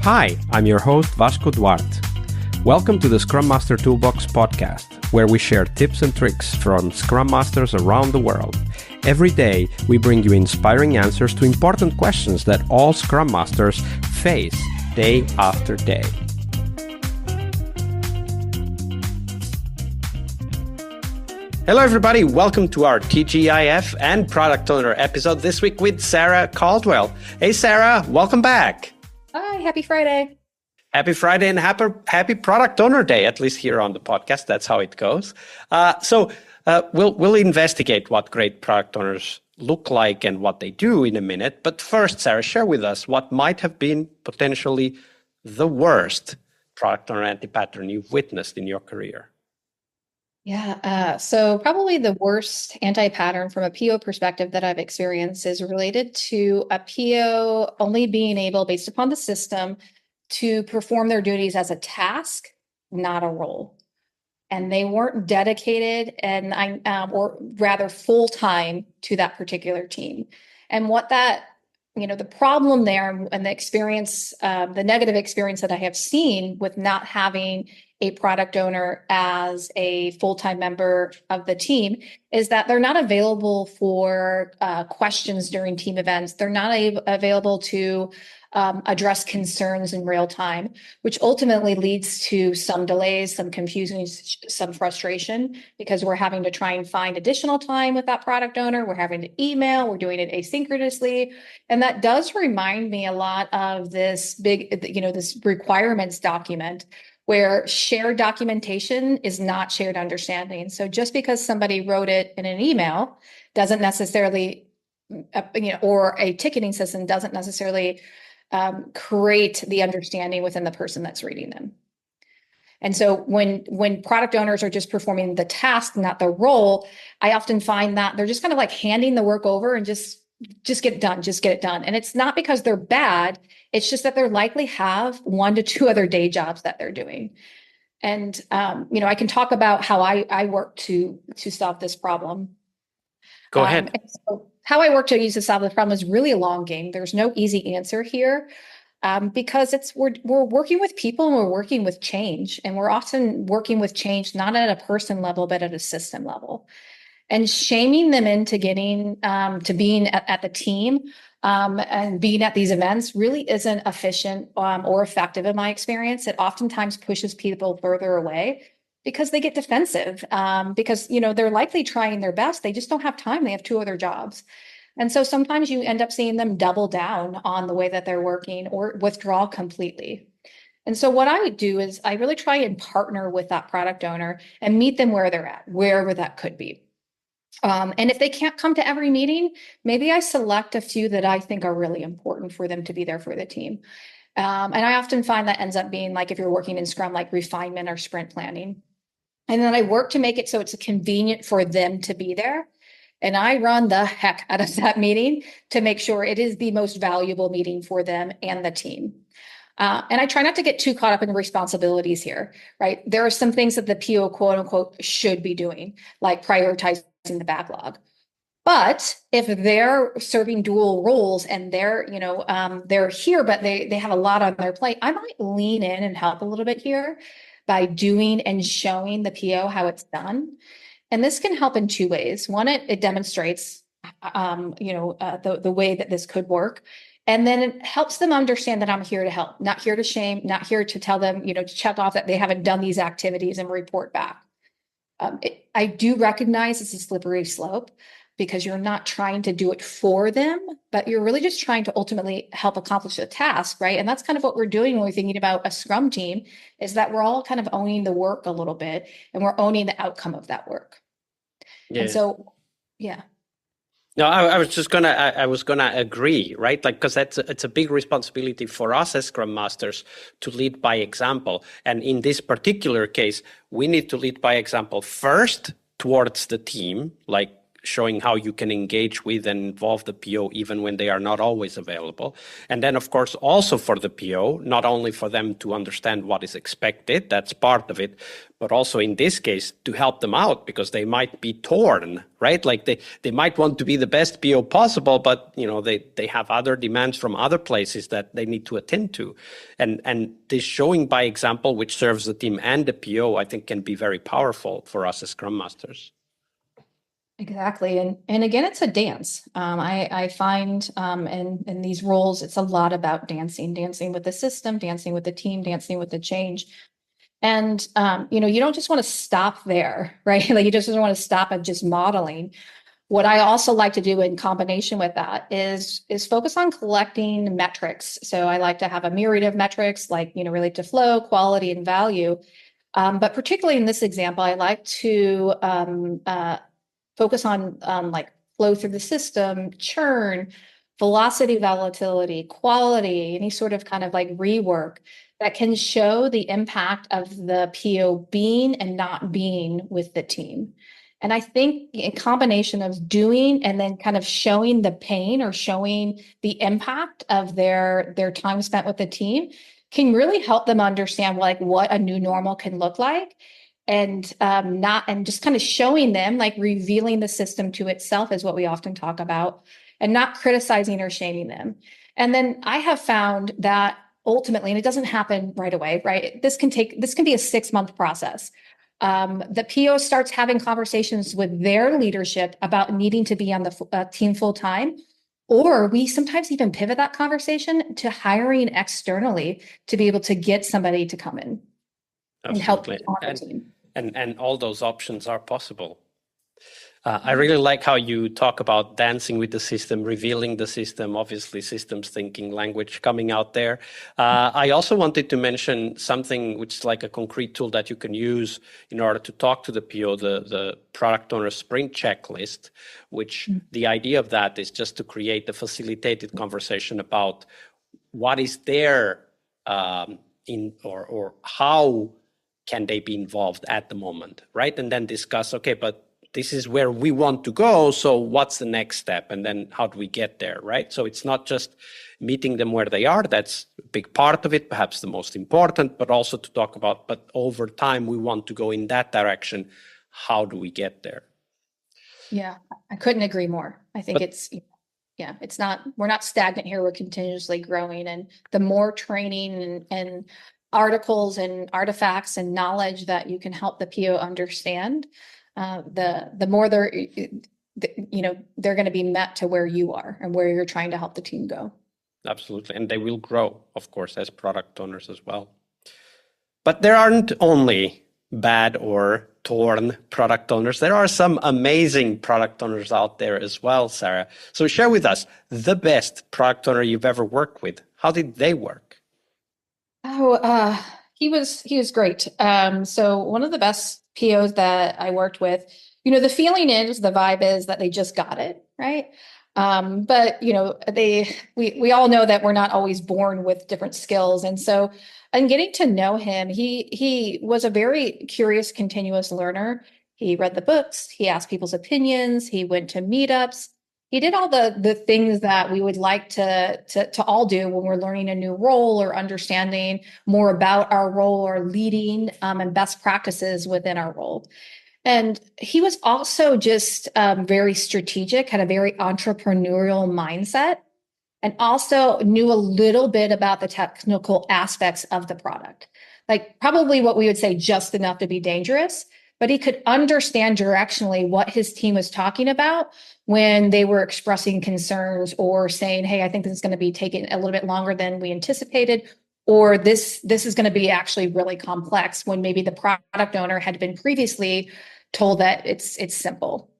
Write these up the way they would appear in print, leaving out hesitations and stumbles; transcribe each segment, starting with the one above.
Hi, I'm your host Vasco Duarte. Welcome to the Scrum Master Toolbox podcast, where we share tips and tricks from Scrum Masters around the world. Every day, we bring you inspiring answers to important questions that all Scrum Masters face day after day. Hello, everybody. Welcome to our TGIF and Product Owner episode this week with Sara Caldwell. Hey, Sara, welcome back. Hi, happy Friday. Happy Friday and happy Product Owner Day, at least here on the podcast. That's how it goes. We'll investigate what great product owners look like and what they do in a minute. But first, Sara, share with us what might have been potentially the worst product owner anti-pattern you've witnessed in your career. So probably the worst anti-pattern from a PO perspective that I've experienced is related to a PO only being able, based upon the system, to perform their duties as a task, not a role. And they weren't dedicated or rather full-time to that particular team. And what that, the problem there and the experience, the negative experience that I have seen with not having a product owner as a full-time member of the team is that they're not available for questions during team events. They're not available to address concerns in real time, which ultimately leads to some delays, some confusion, some frustration, because we're having to try and find additional time with that product owner. We're having to email, we're doing it asynchronously. And that does remind me a lot of this this requirements document where shared documentation is not shared understanding. So just because somebody wrote it in an email doesn't necessarily, or a ticketing system doesn't necessarily create the understanding within the person that's reading them. And so when product owners are just performing the task, not the role, I often find that they're just kind of like handing the work over and just get it done. And it's not because they're bad. It's just that they likely have 1 to 2 other day jobs that they're doing. And, I can talk about how I work to solve this problem. Go ahead. So how I work to solve this problem is really a long game. There's no easy answer here because we're working with people and we're working with change. And we're often working with change, not at a person level, but at a system level. And shaming them into getting to being at the team and being at these events really isn't efficient or effective in my experience. It oftentimes pushes people further away because they get defensive because, they're likely trying their best. They just don't have time. They have 2 other jobs. And so sometimes you end up seeing them double down on the way that they're working or withdraw completely. And so what I would do is I really try and partner with that product owner and meet them where they're at, wherever that could be. And if they can't come to every meeting, maybe I select a few that I think are really important for them to be there for the team. And I often find that ends up being like if you're working in Scrum, like refinement or sprint planning. And then I work to make it so it's convenient for them to be there. And I run the heck out of that meeting to make sure it is the most valuable meeting for them and the team. And I try not to get too caught up in the responsibilities here, right? There are some things that the PO, quote unquote, should be doing, like prioritizing the backlog. But if they're serving dual roles and they're here, but they have a lot on their plate, I might lean in and help a little bit here by doing and showing the PO how it's done. And this can help in 2 ways. One, it demonstrates, the way that this could work. And then it helps them understand that I'm here to help, not here to shame, not here to tell them, to check off that they haven't done these activities and report back. I do recognize it's a slippery slope because you're not trying to do it for them, but you're really just trying to ultimately help accomplish a task, right? And that's kind of what we're doing when we're thinking about a Scrum team, is that we're all kind of owning the work a little bit and we're owning the outcome of that work. Yeah. And so, yeah. No, I was gonna agree, right? Like, because it's a big responsibility for us as Scrum Masters to lead by example. And in this particular case, we need to lead by example first towards the team, like showing how you can engage with and involve the PO even when they are not always available. And then, of course, also for the PO, not only for them to understand what is expected, that's part of it, but also in this case to help them out because they might be torn, right? Like they might want to be the best PO possible, but they have other demands from other places that they need to attend to. And this showing by example, which serves the team and the PO, I think can be very powerful for us as Scrum Masters. Exactly. And again, it's a dance. I find in these roles, it's a lot about dancing with the system, dancing with the team, dancing with the change. And, you don't just want to stop there, right? Like you just don't want to stop at just modeling. What I also like to do in combination with that is focus on collecting metrics. So I like to have a myriad of metrics like, relate to flow, quality, and value. But particularly in this example, I like to focus on like flow through the system, churn, velocity, volatility, quality, any sort of kind of like rework that can show the impact of the PO being and not being with the team. And I think a combination of doing and then kind of showing the pain or showing the impact of their time spent with the team can really help them understand like what a new normal can look like and just kind of showing them, like revealing the system to itself is what we often talk about, and not criticizing or shaming them. And then I have found that ultimately, and it doesn't happen right away, right? This can be a 6-month process. The PO starts having conversations with their leadership about needing to be on the team full time. Or we sometimes even pivot that conversation to hiring externally to be able to get somebody to come in. Absolutely. And help on the team. And all those options are possible. I really like how you talk about dancing with the system, revealing the system, obviously systems thinking language coming out there. I also wanted to mention something which is like a concrete tool that you can use in order to talk to the PO, the product owner sprint checklist, which the idea of that is just to create a facilitated conversation about what is there or how can they be involved at the moment, right? And then discuss, okay, but this is where we want to go. So what's the next step? And then how do we get there, right? So it's not just meeting them where they are. That's a big part of it, perhaps the most important, but also to talk about, but over time, we want to go in that direction. How do we get there? Yeah, I couldn't agree more. I think we're not stagnant here. We're continuously growing. And the more training and articles and artifacts and knowledge that you can help the PO understand, the more they're going to be met to where you are and where you're trying to help the team go. Absolutely. And they will grow, of course, as product owners as well. But there aren't only bad or torn product owners. There are some amazing product owners out there as well, Sara. So share with us the best product owner you've ever worked with. How did they work? Oh, he was great. So one of the best POs that I worked with, the feeling is, the vibe is that they just got it, right? But we all know that we're not always born with different skills. And so in getting to know him, he was a very curious, continuous learner. He read the books, he asked people's opinions, he went to meetups. He did all the things that we would like to all do when we're learning a new role or understanding more about our role or leading and best practices within our role. And he was also just very strategic, had a very entrepreneurial mindset, and also knew a little bit about the technical aspects of the product. Like probably what we would say just enough to be dangerous, but he could understand directionally what his team was talking about when they were expressing concerns or saying, hey, I think this is going to be taking a little bit longer than we anticipated, or this is going to be actually really complex when maybe the product owner had been previously told that it's simple.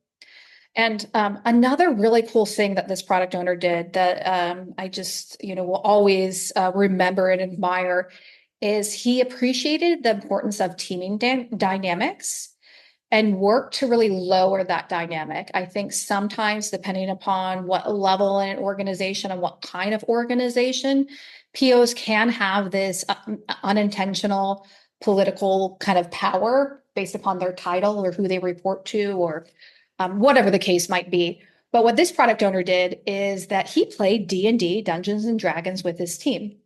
And another really cool thing that this product owner did that I just, will always remember and admire is he appreciated the importance of teaming dynamics and worked to really lower that dynamic. I think sometimes, depending upon what level in an organization and what kind of organization, POs can have this unintentional political kind of power based upon their title or who they report to, or whatever the case might be. But what this product owner did is that he played D&D, Dungeons and Dragons, with his team.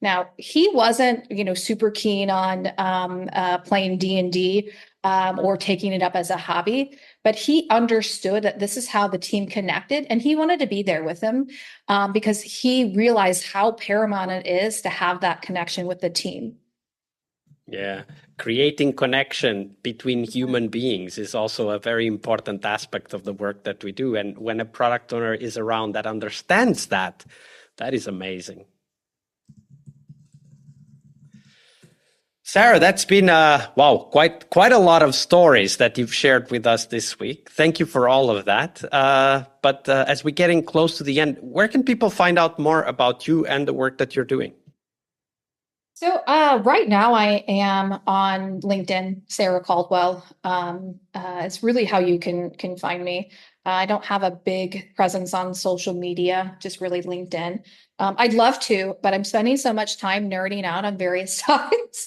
Now, he wasn't, super keen on playing D&D or taking it up as a hobby, but he understood that this is how the team connected, and he wanted to be there with them because he realized how paramount it is to have that connection with the team. Yeah, creating connection between human beings is also a very important aspect of the work that we do. And when a product owner is around that understands that, that is amazing. Sara, that's been quite a lot of stories that you've shared with us this week. Thank you for all of that. But as we're getting close to the end, where can people find out more about you and the work that you're doing? So right now I am on LinkedIn, Sara Caldwell. It's really how you can find me. I don't have a big presence on social media, just really LinkedIn. I'd love to, but I'm spending so much time nerding out on various topics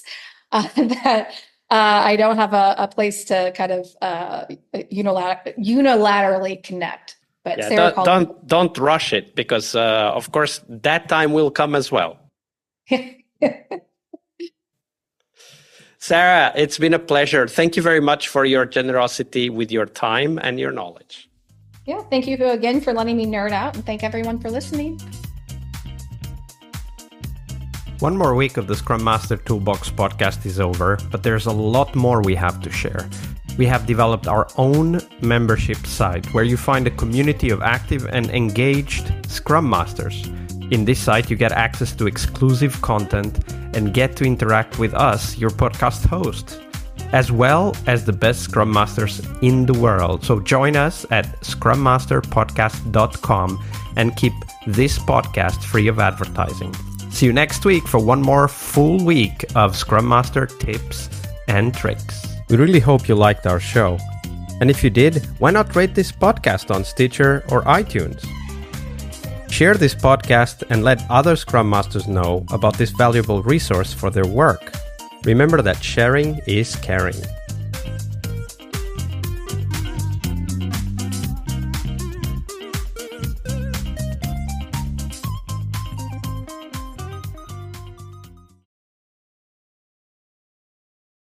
that I don't have a place to kind of unilaterally connect. But yeah, Sara don't rush it, because of course that time will come as well. Sara, it's been a pleasure. Thank you very much for your generosity with your time and your knowledge. Yeah, thank you again for letting me nerd out, and thank everyone for listening. One more week of the Scrum Master Toolbox podcast is over, but there's a lot more we have to share. We have developed our own membership site where you find a community of active and engaged Scrum Masters. In this site, you get access to exclusive content and get to interact with us, your podcast hosts, as well as the best Scrum Masters in the world. So join us at scrummasterpodcast.com and keep this podcast free of advertising. See you next week for one more full week of Scrum Master tips and tricks. We really hope you liked our show. And if you did, why not rate this podcast on Stitcher or iTunes? Share this podcast and let other Scrum Masters know about this valuable resource for their work. Remember that sharing is caring.